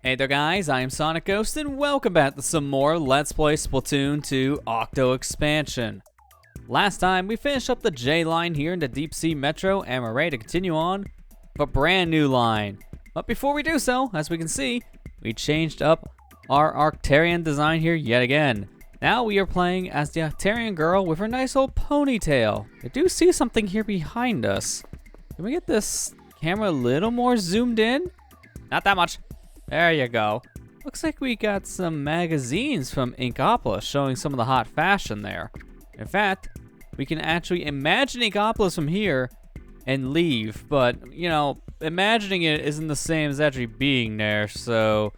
Hey there guys, I am SonicGhost and welcome back to some more Let's Play Splatoon 2 Octo expansion. Last time we finished up the J line here in the Deep Sea Metro and we're ready to continue on with a brand new line. But before we do so, as we can see, we changed up our Arcturian design here yet again. Now we are playing as the Arcturian girl with her nice old ponytail. I do see something here behind us. Can we get this camera a little more zoomed in? Not that much. There you go. Looks like we got some magazines from Inkopolis showing some of the hot fashion there. In fact, we can actually imagine Inkopolis from here and leave, but, you know, imagining it isn't the same as actually being there, so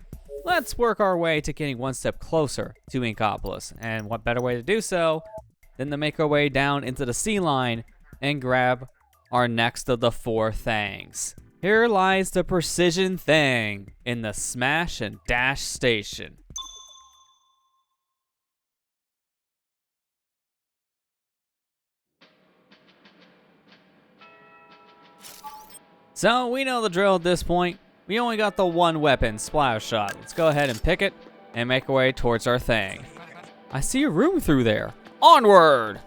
let's work our way to getting one step closer to Inkopolis. And what better way to do so than to make our way down into the sea line and grab our next of the 4 thangs. Here lies the precision thang in the Smash and Dash Station. So we know the drill at this point. We only got the one weapon, Splash Shot. Let's go ahead and pick it and make our way towards our thang. I see a room through there. Onward!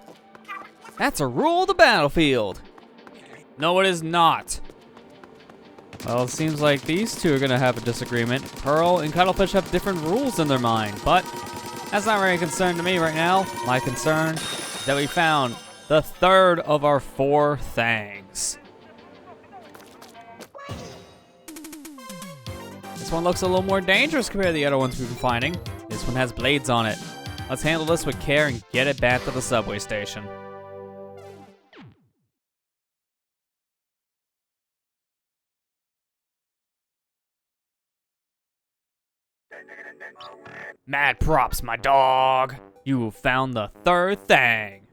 That's a rule of the battlefield. No, it is not. Well, it seems like these two are gonna have a disagreement. Pearl and Cuttlefish have different rules in their mind, but that's not really a concern to me right now. My concern is that we found the 3rd of our 4 thangs. This one looks a little more dangerous compared to the other ones we've been finding. This one has blades on it. Let's handle this with care and get it back to the subway station. Mad props, my dog. You found the 3rd thang.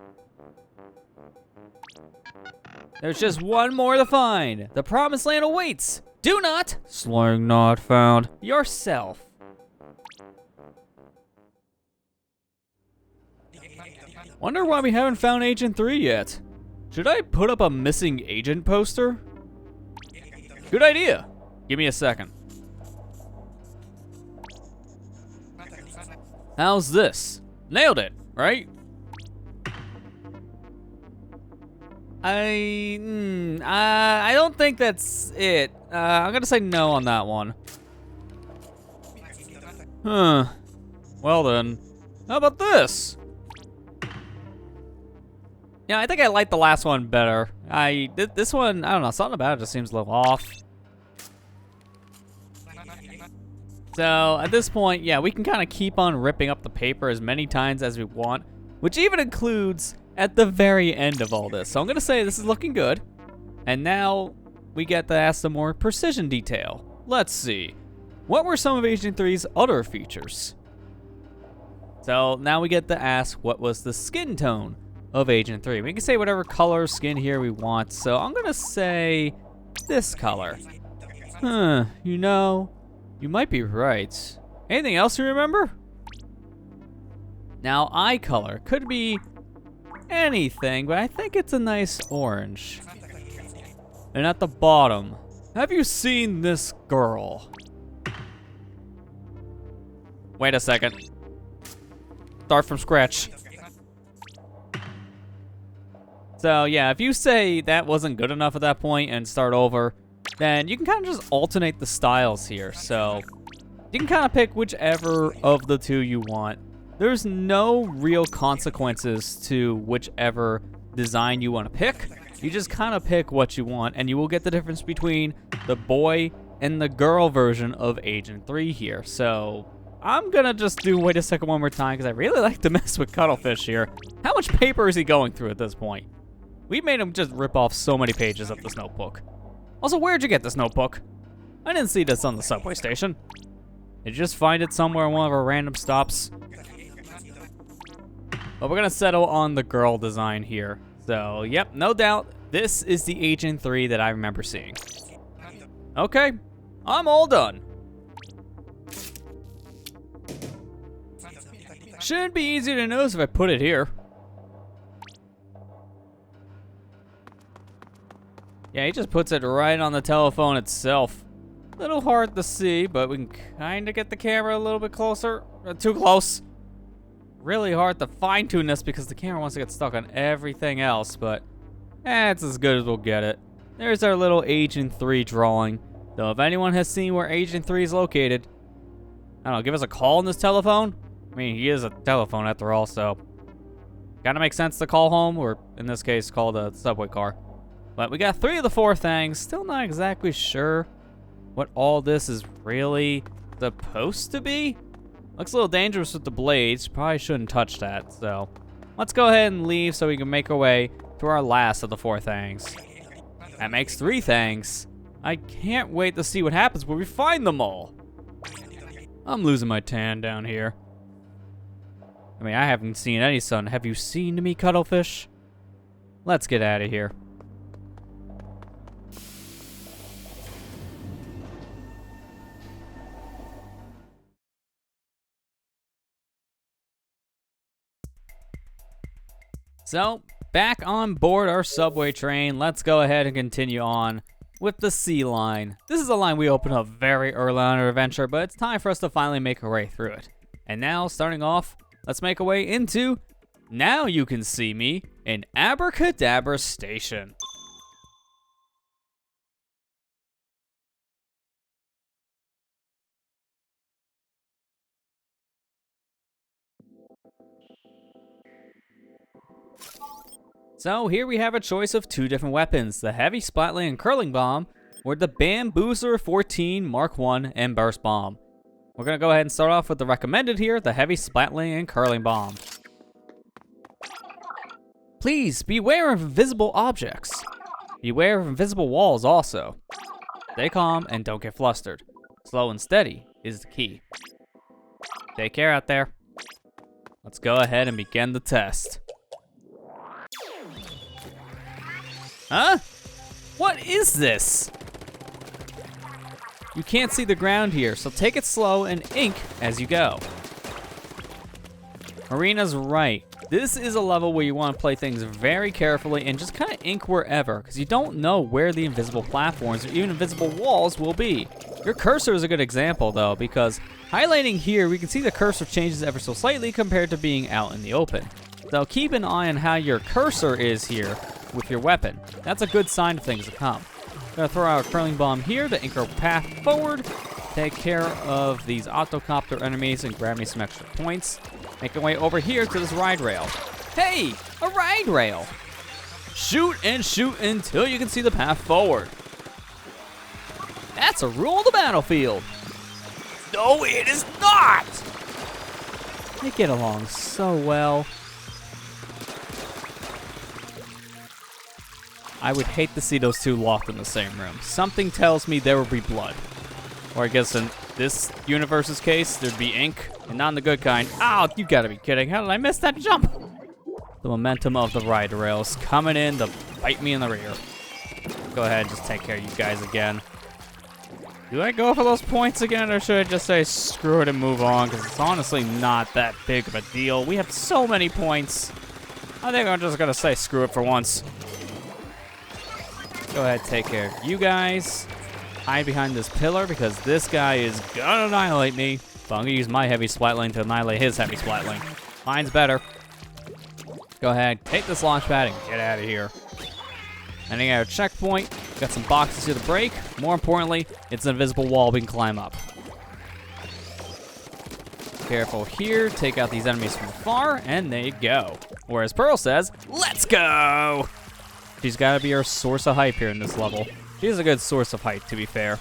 There's just one more to find. The promised land awaits. Do not, slang not found, yourself. Wonder why we haven't found Agent 3 yet. Should I put up a missing agent poster? Good idea. Give me a second. How's this? Nailed it, right? I don't think that's it. I'm gonna say no on that one. Huh. Well then, how about this? Yeah, I think I like the last one better. This one, I don't know, something about it just seems a little off. So at this point, yeah, we can kind of keep on ripping up the paper as many times as we want, which even includes at the very end of all this. So I'm gonna say this is looking good. And now we get to ask some more precision detail. Let's see. What were some of Agent 3's other features? So now we get to ask what was the skin tone of Agent 3. We can say whatever color skin here we want. So I'm gonna say this color. Huh, you know, you might be right. Anything else you remember? Now, eye color could be anything, but I think it's a nice orange. And at the bottom, have you seen this girl? Wait a second. Start from scratch. So yeah, if you say that wasn't good enough at that point and start over, then you can kind of just alternate the styles here. So you can kind of pick whichever of the two you want. There's no real consequences to whichever design you want to pick. You just kind of pick what you want, and you will get the difference between the boy and the girl version of Agent 3 here. So I'm gonna just do wait a second one more time because I really like to mess with Cuttlefish here. How much paper is he going through at this point? We made him just rip off so many pages of this notebook. Also, where'd you get this notebook? I didn't see this on the subway station. Did you just find it somewhere in one of our random stops? But we're gonna settle on the girl design here. So, yep, no doubt, this is the Agent 3 that I remember seeing. Okay, I'm all done. Shouldn't be easy to notice if I put it here. Yeah, he just puts it right on the telephone itself. Little hard to see, but we can kind of get the camera a little bit closer. Too close. Really hard to fine-tune this because the camera wants to get stuck on everything else, but it's as good as we'll get it. There's our little Agent 3 drawing. So if anyone has seen where Agent 3 is located, I don't know, give us a call on this telephone. I mean, he is a telephone after all, so kind of makes sense to call home, or in this case, call the subway car. But we got 3 of the 4 things. Still not exactly sure what all this is really supposed to be. Looks a little dangerous with the blades. Probably shouldn't touch that, so let's go ahead and leave so we can make our way to our last of the 4 things. That makes 3 things. I can't wait to see what happens when we find them all. I'm losing my tan down here. I mean, I haven't seen any sun. Have you seen me, Cuttlefish? Let's get out of here. So, back on board our subway train. Let's go ahead and continue on with the C line. This is a line we opened up very early on in our adventure, but it's time for us to finally make our way through it. And now, starting off, let's make our way into Now You Can See Me in Abracadabra Station. So here we have a choice of 2 different weapons, the Heavy Splatling and Curling Bomb, or the Bamboozer 14 Mark I and Burst Bomb. We're going to go ahead and start off with the recommended here, the Heavy Splatling and Curling Bomb. Please, beware of invisible objects. Beware of invisible walls also. Stay calm and don't get flustered. Slow and steady is the key. Take care out there. Let's go ahead and begin the test. Huh? What is this? You can't see the ground here, so take it slow and ink as you go. Marina's right. This is a level where you want to play things very carefully and just kind of ink wherever, because you don't know where the invisible platforms or even invisible walls will be. Your cursor is a good example though, because highlighting here, we can see the cursor changes ever so slightly compared to being out in the open. So keep an eye on how your cursor is here with your weapon. That's a good sign of things to come. I'm gonna throw out a curling bomb here to ink our path forward, take care of these octocopter enemies and grab me some extra points. Make our way over here to this ride rail. Hey, a ride rail! Shoot and shoot until you can see the path forward. That's a rule of the battlefield. No, it is not! They get along so well. I would hate to see those 2 locked in the same room. Something tells me there will be blood. Or I guess in this universe's case, there'd be ink, and not in the good kind. Oh, you gotta be kidding. How did I miss that jump? The momentum of the ride rails coming in to bite me in the rear. Go ahead, just take care of you guys again. Do I go for those points again, or should I just say screw it and move on? Because it's honestly not that big of a deal. We have so many points. I think I'm just gonna say screw it for once. Go ahead, take care of you guys. Hide behind this pillar because this guy is gonna annihilate me. So I'm gonna use my Heavy Splatling to annihilate his Heavy Splatling. Mine's better. Go ahead, take this launch pad and get out of here. Ending at a checkpoint. Got some boxes here to break. More importantly, it's an invisible wall we can climb up. Careful here. Take out these enemies from afar, and there you go. Or as Pearl says, let's go! She's got to be our source of hype here in this level. She is a good source of hype, to be fair.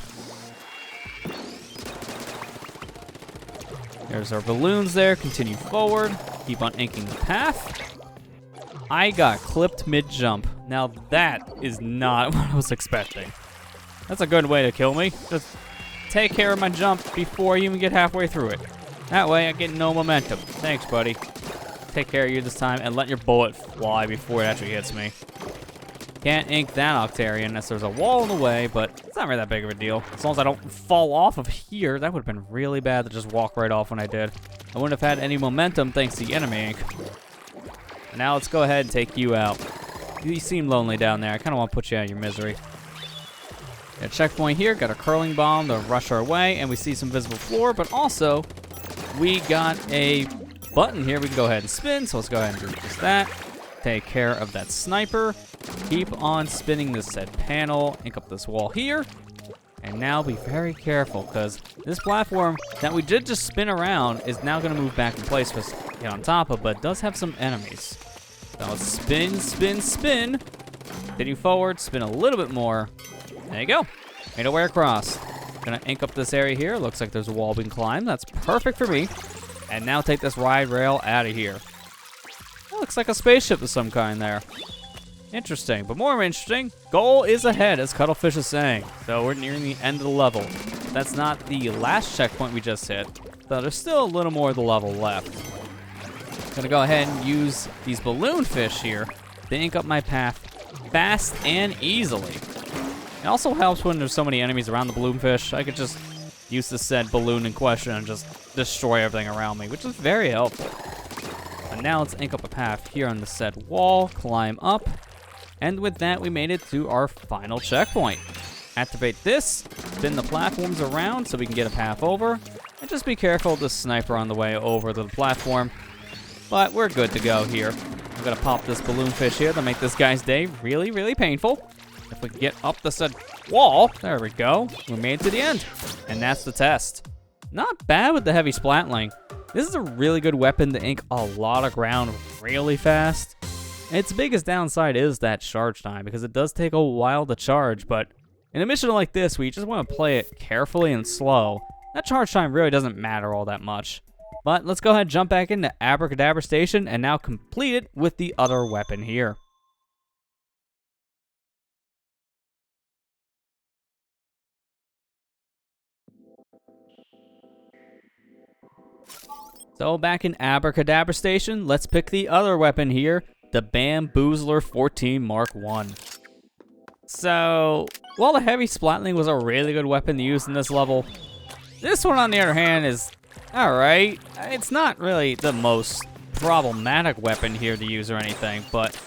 There's our balloons there. Continue forward. Keep on inking the path. I got clipped mid-jump. Now that is not what I was expecting. That's a good way to kill me. Just take care of my jump before you even get halfway through it. That way I get no momentum. Thanks, buddy. Take care of you this time and let your bullet fly before it actually hits me. Can't ink that Octarian unless there's a wall in the way, but it's not really that big of a deal. As long as I don't fall off of here, that would have been really bad to just walk right off when I did. I wouldn't have had any momentum thanks to the enemy ink. Now let's go ahead and take you out. You seem lonely down there. I kind of want to put you out of your misery. A checkpoint here, got a curling bomb to rush our way, and we see some visible floor, but also we got a button here we can go ahead and spin, so let's go ahead and do just that. Take care of that sniper. Keep on spinning this said panel, ink up this wall here. And now be very careful, because this platform that we did just spin around is now going to move back in place for us to get on top of, but it does have some enemies. So let's spin, spin, spin. Continue forward, spin a little bit more. There you go. Made our way across. Gonna ink up this area here. Looks like there's a wall we can climb. That's perfect for me. And now take this ride rail out of here. That looks like a spaceship of some kind there. Interesting, but more interesting, goal is ahead, as Cuttlefish is saying. So we're nearing the end of the level. That's not the last checkpoint we just hit, so there's still a little more of the level left. Gonna go ahead and use these balloon fish here to ink up my path fast and easily. It also helps when there's so many enemies around the balloon fish. I could just use the said balloon in question and just destroy everything around me, which is very helpful. And now let's ink up a path here on the said wall, climb up. And with that, we made it to our final checkpoint. Activate this, spin the platforms around so we can get a path over, and just be careful of the sniper on the way over to the platform. But we're good to go here. I'm gonna pop this balloon fish here to make this guy's day really, really painful. If we can get up the said wall, there we go. We made it to the end, and that's the test. Not bad with the heavy splatling. This is a really good weapon to ink a lot of ground really fast. Its biggest downside is that charge time, because it does take a while to charge, but in a mission like this where you just want to play it carefully and slow, that charge time really doesn't matter all that much. But let's go ahead and jump back into Abracadabra Station and now complete it with the other weapon here. So back in Abracadabra Station, let's pick the other weapon here. The Bamboozler 14 Mark I. So, while the heavy splatling was a really good weapon to use in this level, this one on the other hand is alright. It's not really the most problematic weapon here to use or anything, but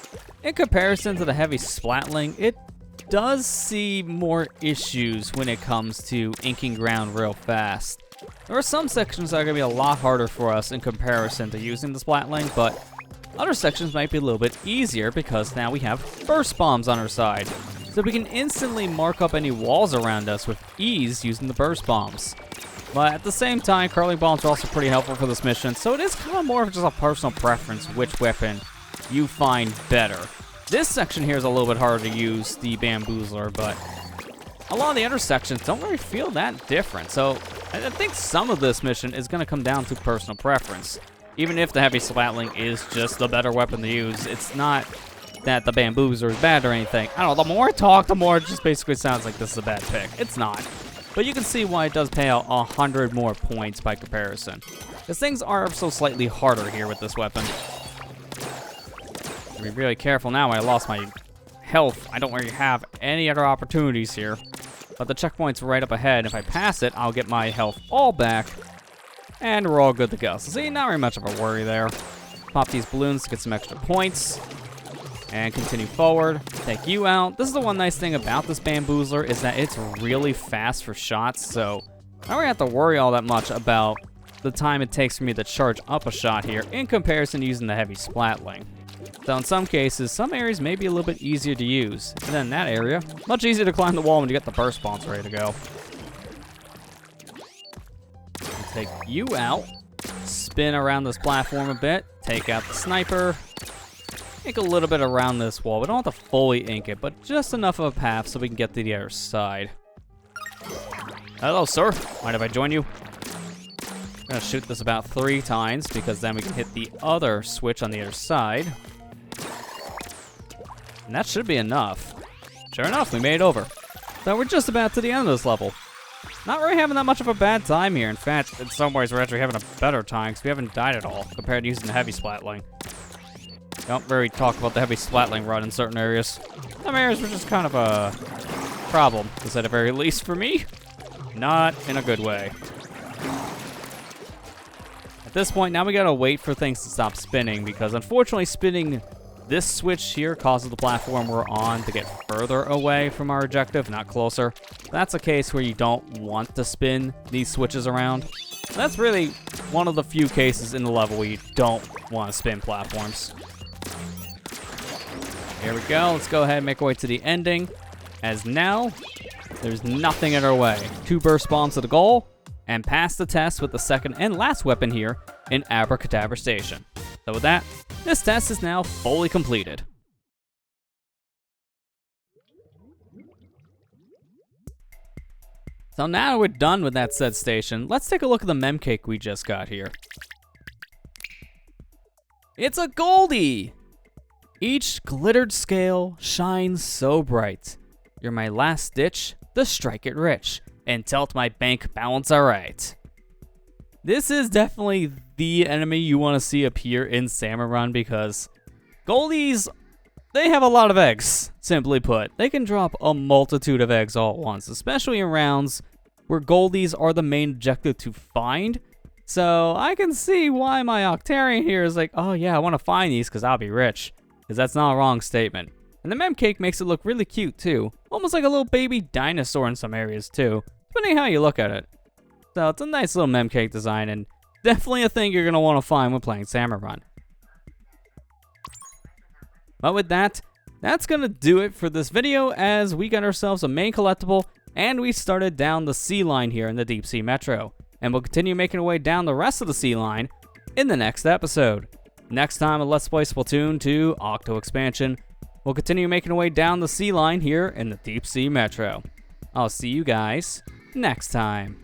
in comparison to the heavy splatling, it does see more issues when it comes to inking ground real fast. There are some sections that are going to be a lot harder for us in comparison to using the splatling, but other sections might be a little bit easier because now we have burst bombs on our side. So we can instantly mark up any walls around us with ease using the burst bombs. But at the same time, curling bombs are also pretty helpful for this mission, so it is kind of more of just a personal preference which weapon you find better. This section here is a little bit harder to use, the Bamboozler, but a lot of the other sections don't really feel that different. So I think some of this mission is going to come down to personal preference. Even if the heavy splatling is just the better weapon to use, it's not that the Bamboozler is bad or anything. I don't know, the more I talk, the more it just basically sounds like this is a bad pick. It's not. But you can see why it does pay out 100 more points by comparison. Because things are so slightly harder here with this weapon. Be really careful now. I lost my health. I don't really have any other opportunities here. But the checkpoint's right up ahead. If I pass it, I'll get my health all back. And we're all good to go. So see, not very much of a worry there. Pop these balloons to get some extra points. And continue forward. Take you out. This is the one nice thing about this Bamboozler is that it's really fast for shots. So I don't really have to worry all that much about the time it takes for me to charge up a shot here in comparison to using the heavy splatling. So in some cases, some areas may be a little bit easier to use. And then in that area, much easier to climb the wall when you get the burst bombs ready to go. Take you out, spin around this platform a bit, take out the sniper, ink a little bit around this wall. We don't have to fully ink it, but just enough of a path so we can get to the other side. Hello, sir. Mind if I join you? I'm gonna shoot this about 3 times because then we can hit the other switch on the other side. And that should be enough. Sure enough, we made it over. So we're just about to the end of this level. Not really having that much of a bad time here. In fact, in some ways, we're actually having a better time because we haven't died at all compared to using the heavy splatling. Don't really talk about the heavy splatling run in certain areas. Some areas were just kind of a problem, to say the very least for me. Not in a good way. At this point, now we gotta wait for things to stop spinning because unfortunately spinning this switch here causes the platform we're on to get further away from our objective, not closer. That's a case where you don't want to spin these switches around. That's really one of the few cases in the level where you don't want to spin platforms. Here we go. Let's go ahead and make our way to the ending. As now, there's nothing in our way. 2 burst bombs to the goal, and pass the test with the second and last weapon here in Abracadabra Station. So with that, this test is now fully completed. So now that we're done with that said station, let's take a look at the mem cake we just got here. It's a Goldie! Each glittered scale shines so bright. You're my last ditch to strike it rich and tilt my bank balance alright. This is definitely the enemy you want to see appear in Salmon Run because Goldies, they have a lot of eggs, simply put. They can drop a multitude of eggs all at once, especially in rounds where Goldies are the main objective to find. So I can see why my Octarian here is like, oh yeah, I want to find these because I'll be rich. Because that's not a wrong statement. And the mem cake makes it look really cute too. Almost like a little baby dinosaur in some areas too, depending how you look at it. So it's a nice little mem cake design and definitely a thing you're going to want to find when playing Salmon Run. But with that, that's going to do it for this video as we got ourselves a main collectible and we started down the sea line here in the Deep Sea Metro. And we'll continue making our way down the rest of the sea line in the next episode. Next time on Let's Play Splatoon 2 Octo Expansion, we'll continue making our way down the sea line here in the Deep Sea Metro. I'll see you guys next time.